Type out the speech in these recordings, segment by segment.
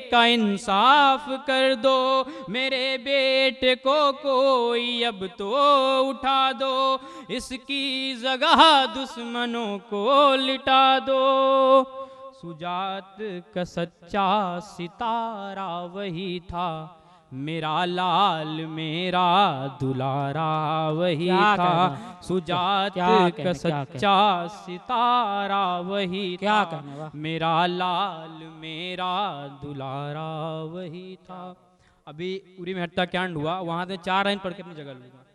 का इंसाफ कर दो, मेरे बेटे को कोई अब तो उठा दो, इसकी जगह दुश्मनों को लिटा दो। सुजात का सच्चा सितारा वही था, मेरा लाल मेरा दुलारा वही था। सुजात का सच्चा सितारा वही था, मेरा लाल मेरा दुलारा वही था। अभी उरी में हत्याकांड हुआ, वहां से 4 लाइन पढ़ के अपनी जगह लूंगा,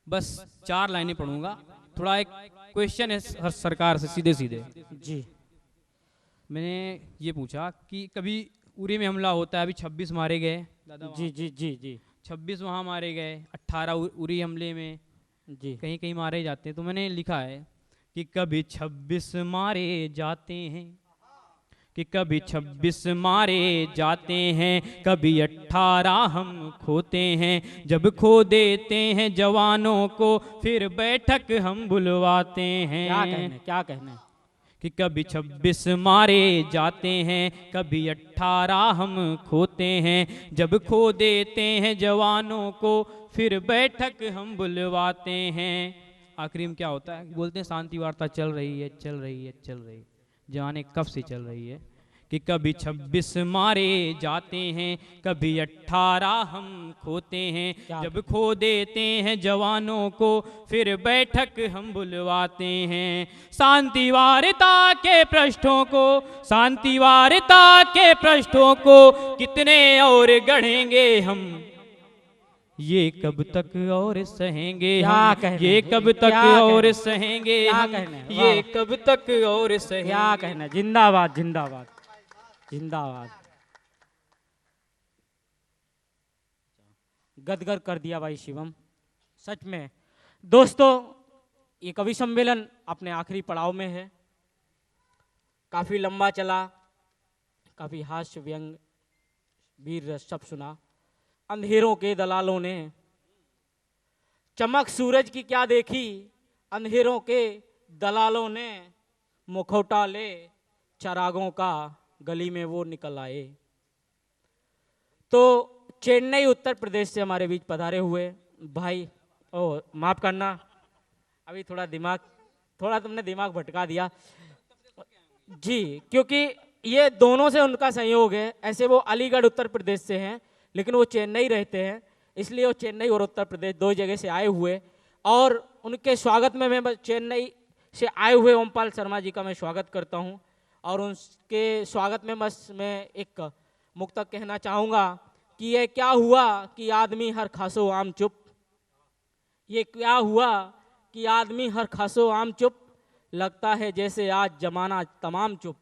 बस 4 लाइनें पढ़ूंगा। थोड़ा एक क्वेश्चन है हर सरकार से सीधे सीधे जी। मैंने ये पूछा कि कभी उरी में हमला होता है, अभी 26 मारे गए दादा, जी जी जी जी 26 वहाँ मारे गए, 18 उरी हमले में जी कहीं कहीं मारे जाते हैं। तो मैंने लिखा है कि कभी 26 मारे जाते हैं, कि कभी 26 मारे जाते हैं, कभी 18 हम खोते हैं, जब खो देते हैं जवानों को फिर बैठक हम बुलवाते हैं। क्या कहना कि कभी 26 मारे जाते हैं, कभी 18 हम खोते हैं, जब खो देते हैं जवानों को फिर बैठक हम बुलवाते हैं। आखिरी में क्या होता है, बोलते हैं शांति वार्ता चल रही है चल रही है चल रही है, जाने कब से चल रही है। कि कभी 26 मारे जाते हैं, कभी 18 हम खोते हैं, जब खो देते हैं जवानों को फिर बैठक हम बुलवाते हैं। शांति वार्ता के पृष्ठों को, शांति वार्ता के पृष्ठों को कितने और गढ़ेंगे हम, ये कब तक और सहेंगे हम, ये कब तक और सहेंगे हम, ये कब तक और सहेंगे। क्या कहना, जिंदाबाद जिंदाबाद जिंदाबाद। गदगद कर दिया भाई शिवम, सच में। दोस्तों ये कवि सम्मेलन अपने आखिरी पड़ाव में है, काफी लंबा चला, काफी हास्य व्यंग वीर रस सब सुना। अंधेरों के दलालों ने चमक सूरज की क्या देखी, अंधेरों के दलालों ने मुखौटा ले चरागों का गली में वो निकल आए। तो चेन्नई उत्तर प्रदेश से हमारे बीच पधारे हुए भाई, ओ माफ करना अभी थोड़ा तुमने दिमाग भटका दिया जी, क्योंकि ये दोनों से उनका संयोग है। ऐसे वो अलीगढ़ उत्तर प्रदेश से हैं, लेकिन वो चेन्नई रहते हैं, इसलिए वो चेन्नई और उत्तर प्रदेश 2 जगह से आए हुए। और उनके स्वागत में मैं चेन्नई से आए हुए ओमपाल शर्मा जी का मैं स्वागत करता हूं। और उनके स्वागत में बस मैं एक मुक्तक कहना चाहूँगा कि ये क्या हुआ कि आदमी हर खासो आम चुप, ये क्या हुआ कि आदमी हर खासो आम चुप, लगता है जैसे आज जमाना तमाम चुप,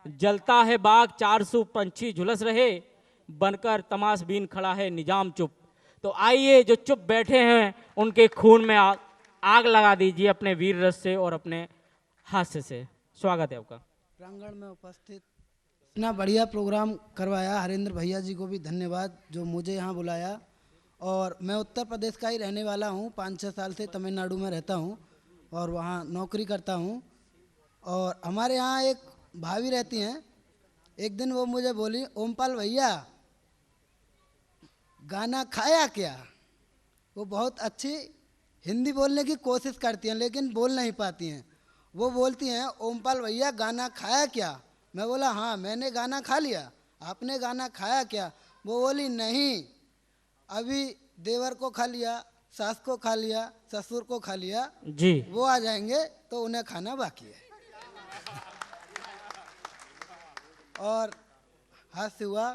जलता है बाग 400 पंछी झुलस रहे, बनकर तमाशबीन खड़ा है निजाम चुप। तो आइए जो चुप बैठे हैं उनके खून में आग लगा दीजिए अपने वीर रस से और अपने हास्य से। स्वागत है आपका। प्रांगण में उपस्थित इतना बढ़िया प्रोग्राम करवाया, हरेंद्र भैया जी को भी धन्यवाद जो मुझे यहाँ बुलाया। और मैं उत्तर प्रदेश का ही रहने वाला हूँ, 5-6 साल से तमिलनाडु में रहता हूँ और वहाँ नौकरी करता हूँ। और हमारे यहाँ एक भाभी रहती हैं, एक दिन वो मुझे बोली, ओमपाल भैया गाना खाया क्या। वो बहुत अच्छी हिंदी बोलने की कोशिश करती हैं लेकिन बोल नहीं पाती हैं। वो बोलती हैं, ओमपाल भैया गाना खाया क्या। मैं बोला हाँ मैंने गाना खा लिया, आपने गाना खाया क्या। वो बोली नहीं, अभी देवर को खा लिया, सास को खा लिया, ससुर को खा लिया जी, वो आ जाएंगे तो उन्हें खाना बाकी है। और हास्य हुआ,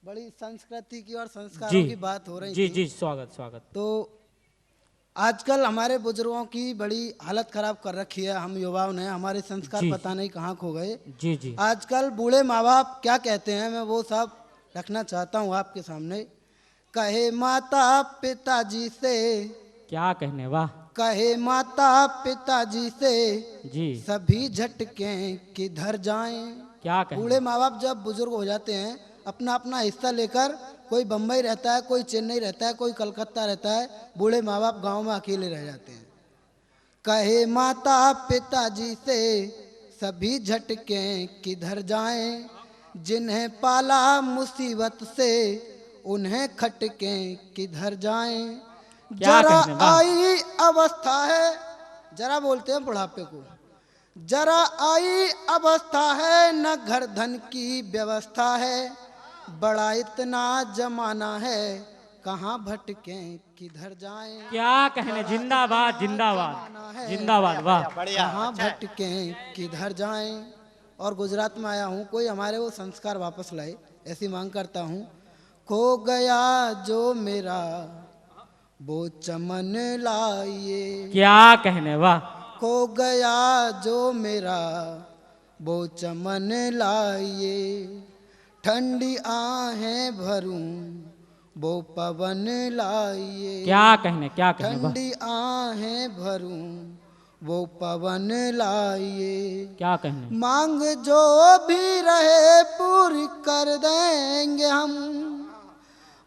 बड़ी संस्कृति की और संस्कारों की बात हो रही जी थी। जी स्वागत स्वागत। तो आजकल हमारे बुजुर्गों की बड़ी हालत खराब कर रखी है, हम युवाओं ने, हमारे संस्कार पता नहीं कहाँ खो गए। जी जी आजकल बूढ़े माँ बाप क्या कहते हैं, मैं वो सब रखना चाहता हूँ आपके सामने। कहे माता पिताजी से, क्या कहने, वाह। कहे माता पिताजी से जी सभी झटके किधर जाएं। क्या कहने, बूढ़े माँ बाप जब बुजुर्ग हो जाते हैं अपना अपना हिस्सा लेकर, कोई बम्बई रहता है, कोई चेन्नई रहता है, कोई कलकत्ता रहता है, बूढ़े माँ बाप गाँव में अकेले रह जाते हैं। कहे माता पिताजी से सभी झटके किधर जाएं, जिन्हें पाला मुसीबत से उन्हें खटके किधर जाएं। क्या जरा कहने, वाह। आई अवस्था है, जरा बोलते हैं बुढ़ापे को, जरा आई अवस्था है, न घर धन की व्यवस्था है, बड़ा इतना जमाना है, कहाँ भटके किधर जाएं। क्या कहने, जिंदाबाद जिंदाबाद जिंदाबाद, वाह। कहाँ भटके किधर जाएं। और गुजरात में आया हूँ, कोई हमारे वो संस्कार वापस लाए, ऐसी मांग करता हूँ। खो गया जो मेरा वो चमन लाइए, क्या कहने, वाह। खो गया जो मेरा वो चमन लाइए, ठंडी आहें भरूं वो पवन लाइए, क्या कहने, क्या कहने, वाह। ठंडी आहें भरूं वो पवन लाइए। क्या कहने, मांग जो भी रहे पूरी कर देंगे हम,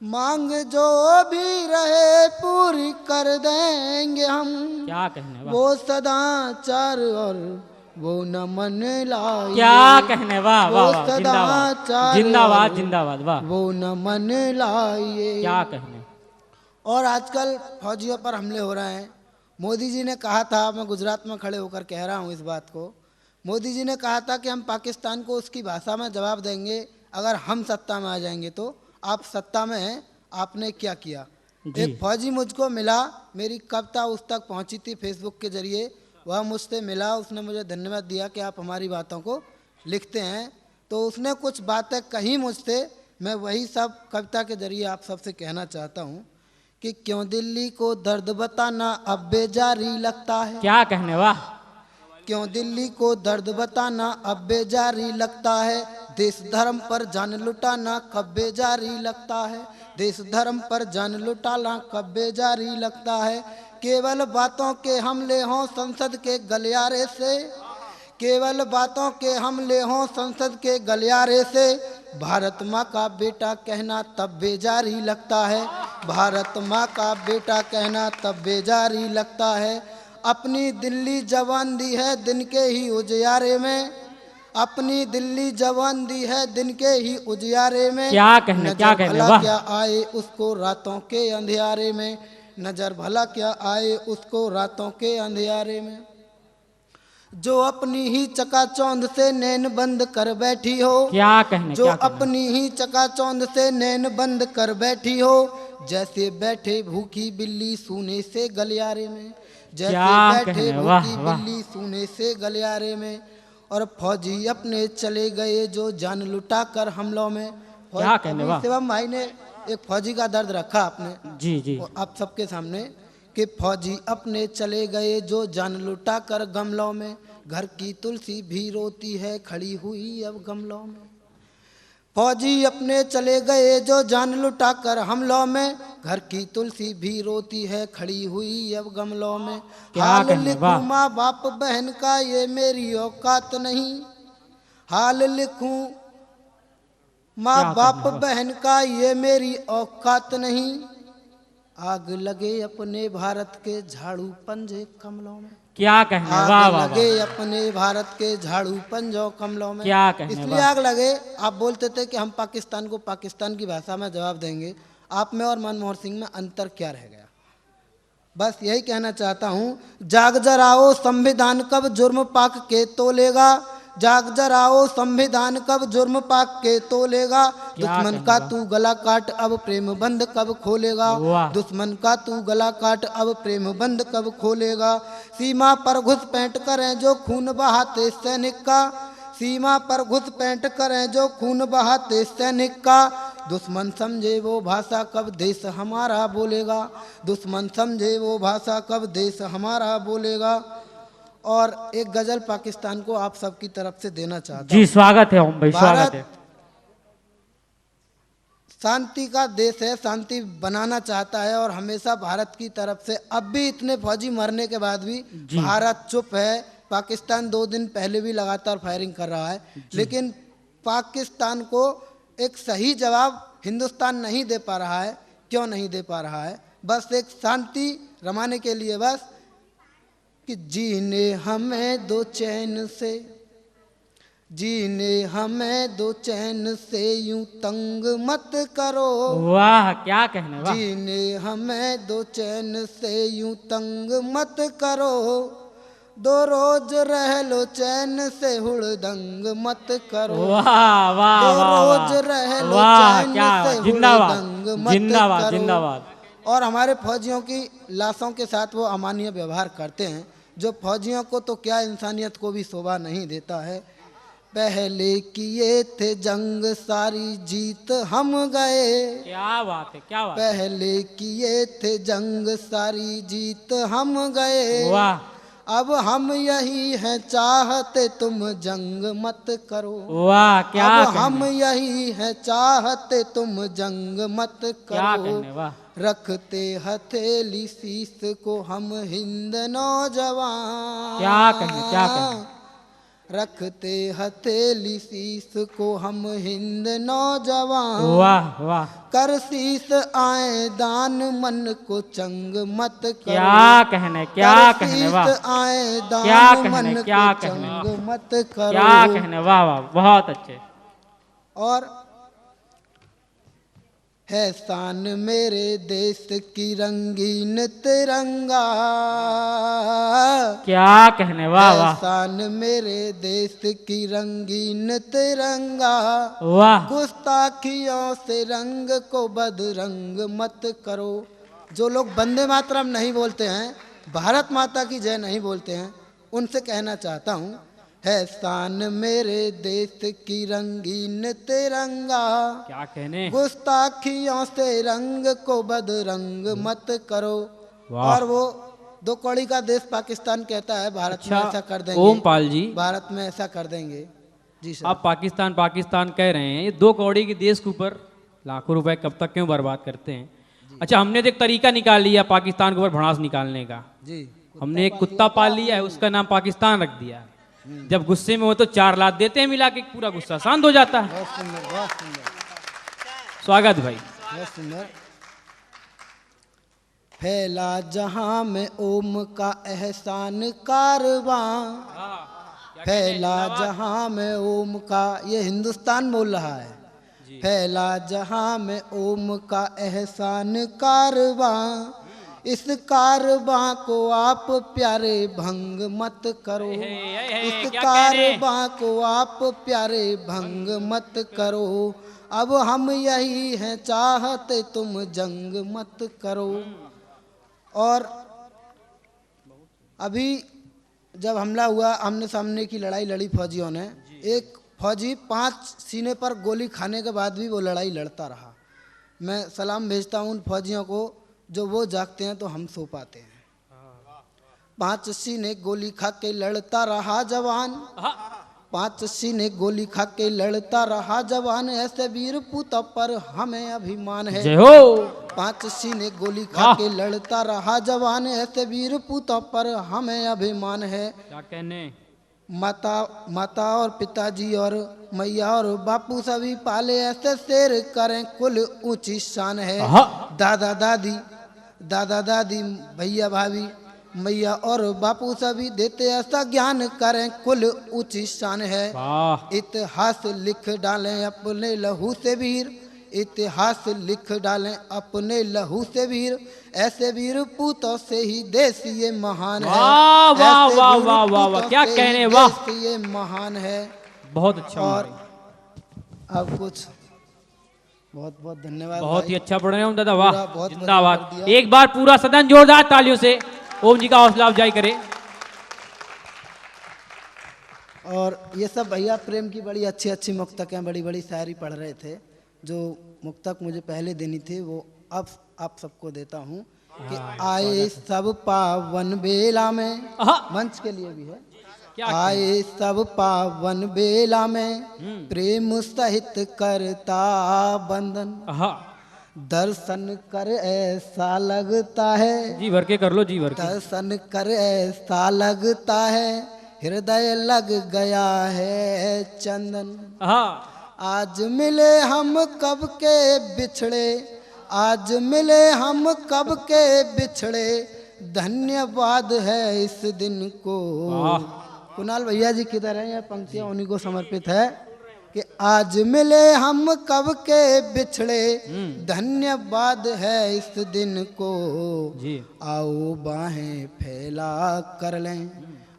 मांग जो भी रहे पूरी कर देंगे हम, क्या कहने, वाह। वो सदाचार और वो नमन लाइए, क्या कहने, वाह वो वाह वाह, जिंदाबाद सदाचार जिंदाबाद और जिंदाबाद, वाह। वो नमन लाइए। क्या कहने, और आजकल फौजियों पर हमले हो रहे हैं। मोदी जी ने कहा था, मैं गुजरात में खड़े होकर कह रहा हूँ इस बात को, मोदी जी ने कहा था कि हम पाकिस्तान को उसकी भाषा में जवाब देंगे अगर हम सत्ता में आ जाएंगे। तो आप सत्ता में हैं, आपने क्या किया। जी। एक फौजी मुझको मिला, मेरी कविता उस तक पहुंची थी फेसबुक के जरिए, वह मुझसे मिला, उसने मुझे धन्यवाद दिया कि आप हमारी बातों को लिखते हैं। तो उसने कुछ बातें कही मुझसे, मैं वही सब कविता के जरिए आप सबसे कहना चाहता हूँ कि क्यों दिल्ली को दर्द बताना अब बेजारी लगता है, क्या कहने, वाह। क्यों दिल्ली को दर्द बताना अब बेजारी लगता है, देश धर्म पर जान लुटाना कब बेजारी लगता है, देश धर्म पर जान लुटाना कब बेजारी लगता है। केवल बातों के हमले हों संसद के गलियारे से, केवल बातों के हमले हों संसद के गलियारे से, भारत माँ का बेटा कहना तब बेजारी लगता है, भारत माँ का बेटा कहना तब बेजारी लगता है। अपनी दिल्ली जवान दी है दिन के ही उजियारे में, अपनी दिल्ली जवान दी है दिन के ही उजियारे में, क्या कहने, क्या नजर कहने, भला वाह। क्या आए उसको रातों के अंधियारे में, नजर भला क्या आए उसको रातों के अंधियारे में। जो अपनी ही चकाचौंध से नैन बंद कर बैठी हो, क्या कहने, जो क्या कहने, अपनी ही चकाचौंध से नैन बंद कर बैठी हो, जैसे बैठे भूखी बिल्ली सूने से गलियारे में, जैसे क्या बैठे कहने, भूखी वाह, वाह। बिल्ली सूने से गलियारे में। और फौजी अपने चले गए जो जान लुटा कर हमलों में। क्या कहने, अभी वाह। शिवम भाई ने एक फौजी का दर्द रखा आपने, जी जी, और आप सबके सामने कि फौजी अपने चले गए जो जान लुटा कर गमलों में, घर की तुलसी भी रोती है खड़ी हुई अब गमलों में। फौजी अपने चले गए जो जान लुटा कर हमलों में, घर की तुलसी भी रोती है खड़ी हुई अब गमलों में। क्या हाल कहने, लिखूं वाह। माँ बाप बहन का ये मेरी औकात नहीं, हाल लिखूं माँ क्या बाप कहने, वाह। बहन का ये मेरी औकात नहीं, आग लगे अपने भारत के झाड़ू पंजे कमलों में, क्या कहने, वाह आग वाह लगे वाह। अपने भारत के झाड़ू पंजों कमलों में। क्या कहने, इसलिए वाह। आग लगे। आप बोलते थे कि हम पाकिस्तान को पाकिस्तान की भाषा में जवाब देंगे, आप में और मनमोहन सिंह में अंतर क्या रह गया। बस यही कहना चाहता हूँ, जाग जराओ संविधान कब जुर्म पाक के तोलेगा, जाग जराओ संविधान कब जुर्म पाक के तोलेगा, दुश्मन कहने, का वाह। तू गला काट अब प्रेम बंद कब खोलेगा, वाह। दुश्मन का तू गला काट अब प्रेम बंद कब खोलेगा। सीमा पर घुसपैठ करें जो खून बहाते सैनिक का, सीमा पर घुसपैठ करें जो खून बहाते सैनिक का, दुश्मन समझे वो भाषा कब देश हमारा बोलेगा, दुश्मन समझे वो भाषा कब देश हमारा बोलेगा। और एक गजल पाकिस्तान को आप सबकी तरफ से देना चाहता जी, हूँ। स्वागत है ओम भाई, स्वागत भारत है। शांति का देश है, शांति बनाना चाहता है, और हमेशा भारत की तरफ से, अब भी इतने फौजी मरने के बाद भी जी। भारत चुप है। पाकिस्तान 2 दिन पहले भी लगातार फायरिंग कर रहा है, लेकिन पाकिस्तान को एक सही जवाब हिंदुस्तान नहीं दे पा रहा है। क्यों नहीं दे पा रहा है? बस एक शांति रमाने के लिए, बस कि जीने हमें दो चैन से, जीने हमें दो चैन से यूं तंग मत करो, वाह क्या कहने, वाह। जीने हमें दो चैन से यूं तंग मत करो, दो रोज रह लो चैन से हुड़दंग मत करो, वाह वाह दो वाह रोज वाह रह लो वाह, चैन क्या से जिंदाबाद हुड़दंग मत जिंदाबाद करो। जिंदाबाद। और हमारे फौजियों की लाशों के साथ वो अमानवीय व्यवहार करते हैं, जो फौजियों को तो क्या इंसानियत को भी शोभा नहीं देता है। पहले किए थे जंग सारी जीत हम गए, क्या बात है, क्या बात है। पहले किए थे जंग सारी जीत हम गए, वाह अब हम यही हैं चाहते तुम जंग मत करो, वाह क्या अब कहने, हम यही हैं चाहते तुम जंग मत क्या करो, कहने, वाह। रखते हथेली शीस को हम हिंद नौजवान, क्या कहने, क्या कहने। रखते हथेली शीस को हम हिंद नौजवान, वाह वाह कर शीस आए दान मन को चंग मत करो, क्या कहने, क्या कर कहने, शीस वाह आए क्या दान कहने, मन क्या को कहने, चंग मत क्या करो। कहने, वाह वाह बहुत अच्छे। और है शान मेरे देश की रंगीन तिरंगा, क्या कहने, वाह है वाह शान मेरे देश की रंगीन तिरंगा, वाह। गुस्ताखियों से रंग को बदरंग मत करो। जो लोग वंदे मातरम नहीं बोलते हैं, भारत माता की जय नहीं बोलते हैं, उनसे कहना चाहता हूँ, है शान मेरे देश की रंगीन तिरंगा, क्या कहने, गुस्ताखियों से रंग को बदरंग मत करो। वाह। और वो दो कौड़ी का देश पाकिस्तान कहता है, भारत में अच्छा ऐसा कर देंगे, ओमपाल जी, भारत में ऐसा कर देंगे। जी सर। आप पाकिस्तान पाकिस्तान कह रहे हैं, ये 2 कौड़ी के देश के ऊपर लाखों रुपए कब तक क्यों बर्बाद करते हैं। अच्छा हमने तो एक तरीका निकाल लिया पाकिस्तान के ऊपर भड़ास निकालने का, जी हमने एक कुत्ता पाल लिया है, उसका नाम पाकिस्तान रख दिया है। जब गुस्से में हो तो 4 लात देते हैं मिला के, पूरा गुस्सा शांत हो जाता है। बहुत सुंदर, बहुत सुंदर, स्वागत भाई। बहुत सुंदर। फैला जहां में ओम का एहसान कारवां, फैला जहां में ओम का, ये हिंदुस्तान बोल रहा है, फैला जहां में ओम का एहसान कारवां, इस कारवां को आप प्यारे भंग मत करो, इस कारवां को आप प्यारे भंग मत करो, अब हम यही हैं चाहते तुम जंग मत करो। और अभी जब हमला हुआ, आमने सामने की लड़ाई लड़ी फौजियों ने, एक फौजी 5 सीने पर गोली खाने के बाद भी वो लड़ाई लड़ता रहा। मैं सलाम भेजता हूँ उन फौजियों को, जो वो जागते हैं तो हम सो पाते हैं। 5 सीने गोली खा के लड़ता रहा जवान, 5 सीने गोली खा के लड़ता रहा जवान, ऐसे वीर पूत पर हमें अभिमान है। जय हो। 5 सीने गोली खा के लड़ता रहा जवान, ऐसे वीर पूत पर हमें अभिमान है। क्या कहने, माता और पिताजी और मैया और बापू सभी पाले ऐसे शेर करें कुल ऊंची शान है। दादा दादी भैया भाभी मैया और बापू सभी देते ऐसा ज्ञान करें कुल ऊंची शान है। इतिहास लिख डालें अपने लहू से वीर, इतिहास लिख डालें अपने लहू से वीर, ऐसे वीर पूतों से ही देश ये महान है। वाह वाह वाह वाह वाह, क्या कहने, वाह ये महान है। बहुत अच्छा। और अब कुछ बहुत बहुत धन्यवाद, बहुत ही अच्छा पढ़ रहे हो दादा, पूरा वाह बहुत जिंदाबाद। एक बार पूरा सदन जोरदार तालियों से ओम जी का हौसला अफजाई करे। और ये सब भैया प्रेम की बड़ी अच्छी अच्छी मुक्तकें, बड़ी बड़ी शायरी पढ़ रहे थे। जो मुक्तक मुझे पहले देनी थी वो अब आप सबको देता हूँ कि आए सब पावन बेला में, मंच के लिए भी है, आए सब पावन बेला में प्रेम सहित करता बंधन, दर्शन कर ऐसा लगता है, जी भर के कर लो, जी भर के दर्शन कर ऐसा लगता है हृदय लग गया है चंदन। आज मिले हम कब के बिछड़े, आज मिले हम कब के बिछड़े, धन्यवाद है इस दिन को, कुणाल भैया जी किधर हैं? ये पंक्तियां उन्हीं को समर्पित है कि आज मिले हम कब के बिछड़े, धन्यवाद है इस दिन को, जी आओ बाहें फैला कर लें,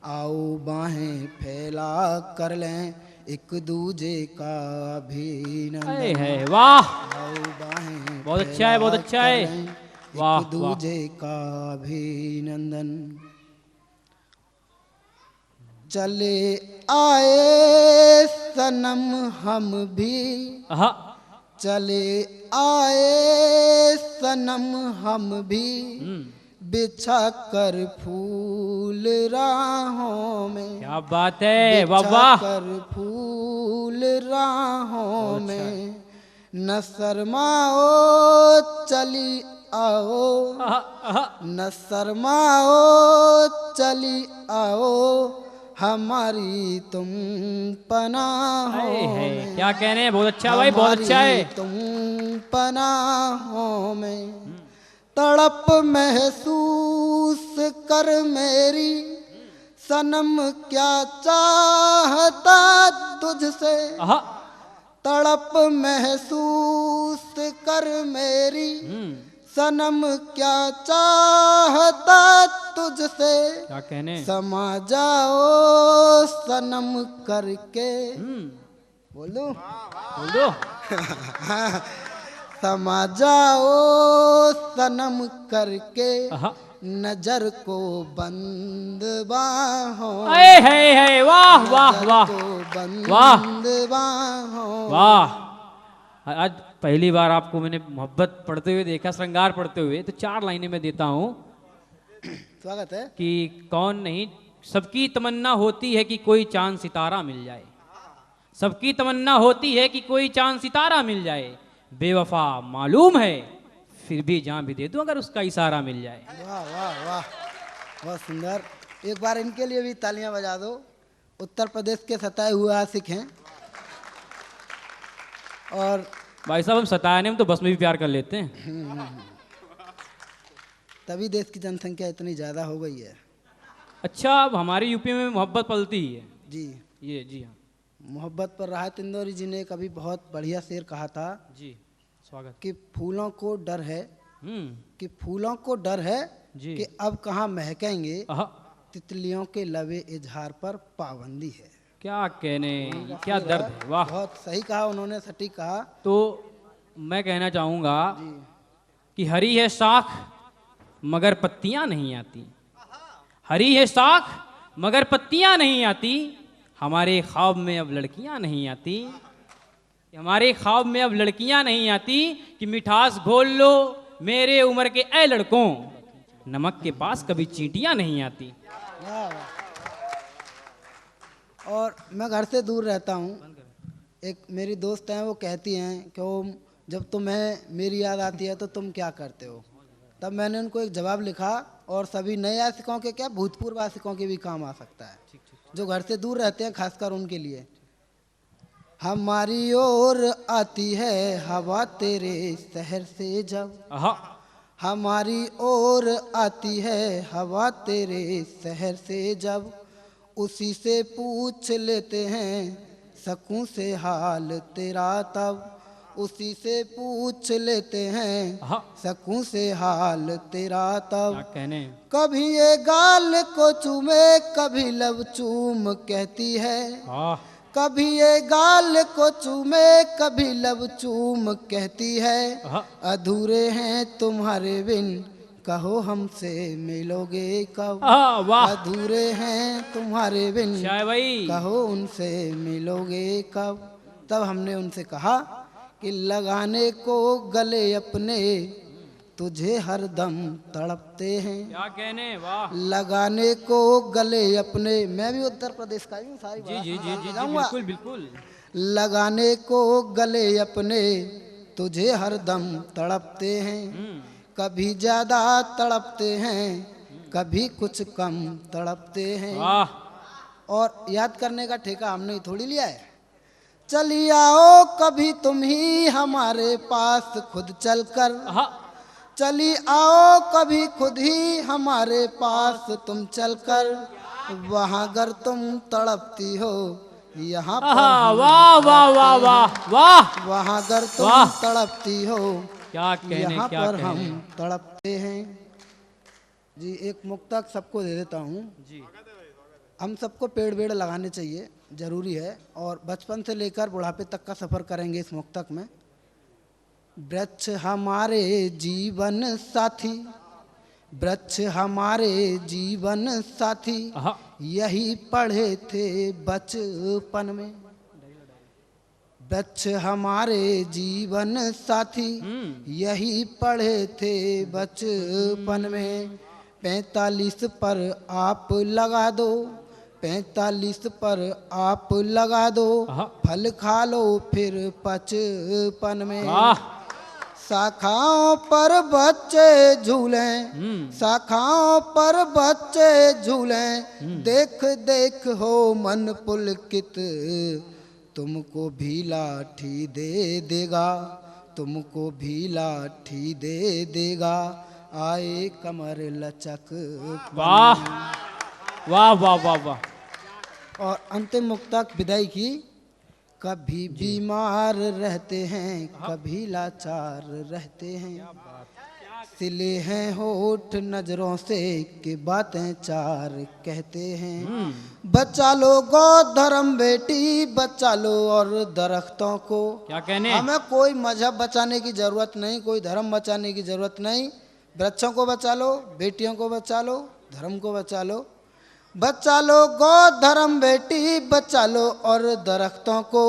आओ बाहें फैला कर लें, एक दूजे का अभिनंदन। है वाह, आओ बाहें बहुत अच्छा है, बहुत अच्छा है। फैला कर लें, वाह, एक दूजे का अभिनंदन। चले आए सनम हम भी, आहा, चले आए सनम हम भी, बिछा कर फूल राहों में, क्या बात है, वाह वाह, कर फूल राहों में, न शर्माओ चली आओ, आहा, आहा, न शर्माओ चली आओ, हमारी तुम पनाहों है, में, क्या कहने हैं, बहुत अच्छा भाई, बहुत अच्छा है। हमारी तुम पनाहों में, तड़प महसूस कर मेरी सनम क्या चाहता तुझसे, आहा, तड़प महसूस कर मेरी सनम क्या चाहता तुझसे, क्या कहने, समा जाओ सनम करके, बोल दूं? बोल दो। समा जाओ सनम करके, आहा, नजर को बंद बाहों, है, वाह वाह वाह को बंद वाह बाहों। वाह। आज पहली बार आपको मैंने मोहब्बत पढ़ते हुए देखा, श्रृंगार पढ़ते हुए, तो 4 लाइनें मैं देता हूँ स्वागत है। कि कौन नहीं, सबकी तमन्ना होती है कि कोई चांद सितारा मिल जाए, सबकी तमन्ना होती है कि कोई चांद सितारा मिल जाए, बेवफा मालूम है फिर भी जान भी दे दूं अगर उसका इशारा मिल जाए। वाह वाह वाह, बहुत सुंदर। एक बार इनके लिए भी तालियां बजा दो। उत्तर प्रदेश के सताए हुए आशिक हैं, और भाई साहब हम सताने में तो बस में भी प्यार कर लेते हैं। तभी देश की जनसंख्या इतनी ज़्यादा हो गई है। अच्छा, अब हमारी यूपी में मोहब्बत पलती ही है। जी, ये जी हाँ मोहब्बत पर राहत इंदौरी जी ने कभी बहुत बढ़िया शेर कहा था जी, स्वागत। कि फूलों को डर है, हम्म, कि फूलों को डर है जी। कि अब कहाँ महकेंगे, आहा, तितलियों के लबे इजहार पर पाबंदी है। क्या कहने, क्या दर्द है, वाह। बहुत सही कहा उन्होंने, सटीक कहा। तो मैं कहना चाहूँगा जी, कि हरी है शाख मगर पत्तियां नहीं आती, हरी है शाख मगर पत्तियां नहीं आती, हमारे ख्वाब में अब लड़कियां नहीं आती, हमारे ख्वाब में अब लड़कियां नहीं आती, कि मिठास घोल लो मेरे उम्र के ऐ लड़कों, नमक के पास कभी चींटियां नहीं आती। वाह वाह। और मैं घर से दूर रहता हूँ। एक मेरी दोस्त हैं, वो कहती हैं कि वो जब तुम्हें मेरी याद आती है तो तुम क्या करते हो। तब मैंने उनको एक जवाब लिखा, और सभी नए आशिकों के क्या, भूतपूर्व आशिकों के भी काम आ सकता है, जो घर से दूर रहते हैं, खासकर उनके लिए। हमारी ओर आती है हवा तेरे शहर से जब, आहा, हमारी ओर आती है हवा तेरे शहर से जब, उसी से पूछ लेते हैं सकूं से हाल तेरा तब, उसी से पूछ लेते हैं आहा, सकूं से हाल तेरा क्या तब। कहने, कभी ये गाल को चूमे कभी लब चूम कहती है, आह, कभी ये गाल को चूमे कभी लब चूम कहती है, आहा, अधूरे हैं तुम्हारे बिन कहो हमसे मिलोगे कब, आहा, वाह, अधूरे हैं तुम्हारे बिन अच्छा है भाई। कहो उनसे मिलोगे कब। तब हमने उनसे कहा कि लगाने को गले अपने तुझे हरदम तड़पते हैं, क्या कहने, वाह, लगाने को गले अपने। मैं भी उत्तर प्रदेश का ही हूँ, सारी जी बात जी जी जी, जी जाऊंगा। बिल्कुल बिल्कुल, लगाने को गले अपने तुझे हरदम तड़पते हैं, कभी ज्यादा तड़पते हैं कभी कुछ कम तड़पते हैं। वाह, और याद करने का ठेका हमने थोड़ी लिया है। चली आओ कभी तुम ही हमारे पास खुद चलकर, आहा, चली आओ कभी खुद ही हमारे पास तुम चलकर, वहाँ अगर तुम तड़पती हो यहाँ पर आहा, हम वाह वाह वाह वाह वाह, वहाँ अगर तुम वाह। तड़पती हो क्या कहने यहाँ क्या पर कहने। हम तड़पते हैं। जी एक मुक्तक सबको दे देता हूँ। जी हम सबको पेड़ वेड़ लगाने चाहिए, जरूरी है, और बचपन से लेकर बुढ़ापे तक का सफ़र करेंगे इस मुक्तक में। वृक्ष हमारे जीवन साथी, वृक्ष हमारे जीवन साथी, आहा, यही पढ़े थे बचपन में। वृक्ष हमारे जीवन साथी, यही पढ़े थे बचपन में। 45 पर आप लगा दो, 45 पर आप लगा दो, आहा। फल खा लो फिर 55 में। वाह, शाखाओं पर बच्चे झूलें, शाखाओं पर बच्चे झूलें, देख देख हो मन पुलकित, तुमको भी लाठी दे देगा, तुमको भी लाठी दे देगा, आए कमर लचक। वाह वाह वाह वाह वाह। और अंतिम मुक्तक विदाई की। कभी बीमार रहते हैं, कभी लाचार रहते हैं, सिले हैं होठ नजरों से कि बातें चार कहते हैं। बचा लो गौ धर्म बेटी, बचा लो और दरख्तों को। क्या कहने। हमें कोई मजहब बचाने की जरूरत नहीं, कोई धर्म बचाने की जरूरत नहीं। वृक्षों को बचा लो, बेटियों को बचा लो, धर्म को बचा लो। बचा लो गौ धर्म बेटी, बचा लो और दरख्तों को।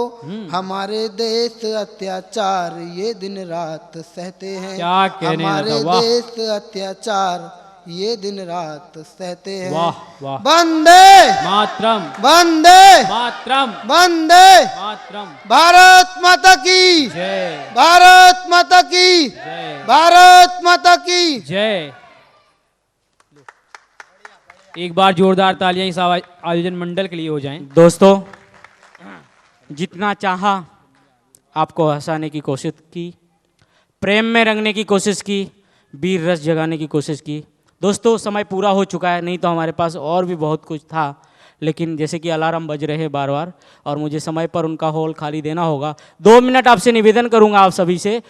हमारे देश अत्याचार ये दिन रात सहते हैं। क्या कहने हमारे लगा, वाह। देश अत्याचार ये दिन रात सहते हैं। वाह वाह। वंदे मातरम, वंदे मातरम, वंदे मातरम। भारत माता की जय, भारत माता की जय, भारत माता की जय। एक बार जोरदार तालियां इस आयोजन मंडल के लिए हो जाएं। दोस्तों, जितना चाहा आपको हंसाने की कोशिश की, प्रेम में रंगने की कोशिश की, वीर रस जगाने की कोशिश की। दोस्तों, समय पूरा हो चुका है, नहीं तो हमारे पास और भी बहुत कुछ था, लेकिन जैसे कि अलार्म बज रहे हैं बार बार और मुझे समय पर उनका हॉल खाली देना होगा। 2 मिनट आपसे निवेदन करूंगा आप सभी से।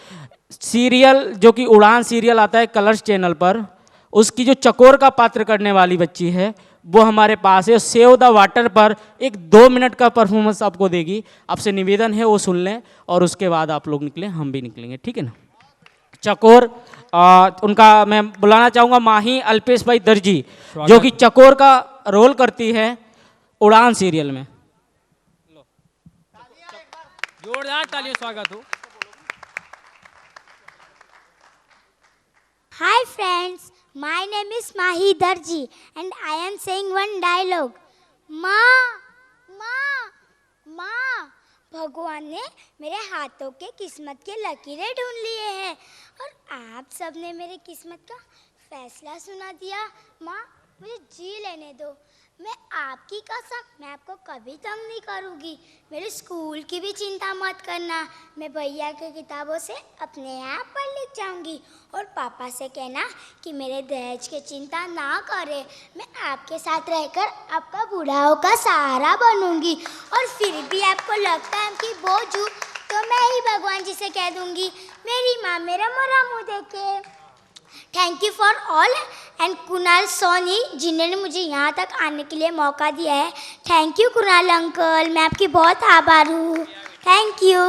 सीरियल जो कि उड़ान सीरियल आता है कलर्स चैनल पर, उसकी जो चकोर का पात्र करने वाली बच्ची है वो हमारे पास है। सेव द वाटर पर एक 2 मिनट का परफॉर्मेंस आपको देगी। आपसे निवेदन है वो सुन लें और उसके बाद आप लोग निकलें, हम भी निकलेंगे, ठीक है ना। चकोर उनका मैं बुलाना चाहूँगा माही अल्पेश भाई दर्जी, जो कि चकोर का रोल करती है उड़ान सीरियल में। जोरदार तालियों स्वागत हो। Hi friends, my name is Mahi Darji and I am saying one dialogue. माँ माँ माँ, भगवान ने मेरे हाथों के किस्मत के लकीरें ढूंढ लिए हैं और आप सबने मेरे किस्मत का फैसला सुना दिया। माँ मुझे जी लेने दो, मैं आपकी कसम मैं आपको कभी तंग नहीं करूँगी। मेरे स्कूल की भी चिंता मत करना, मैं भैया की किताबों से अपने आप पढ़ लिख जाऊँगी। और पापा से कहना कि मेरे दहेज की चिंता ना करे, मैं आपके साथ रहकर आपका बुढ़ाओं का सहारा बनूँगी। और फिर भी आपको लगता है कि बोझ हूँ तो मैं ही भगवान जी से कह दूँगी मेरी माँ मेरा मोरा मुँह देखे। Thank you for all and Kunal Soni जिन्होंने मुझे यहाँ तक आने के लिए मौका दिया है। थैंक यू कुणाल अंकल, मैं आपकी बहुत आभार हूँ। Thank you.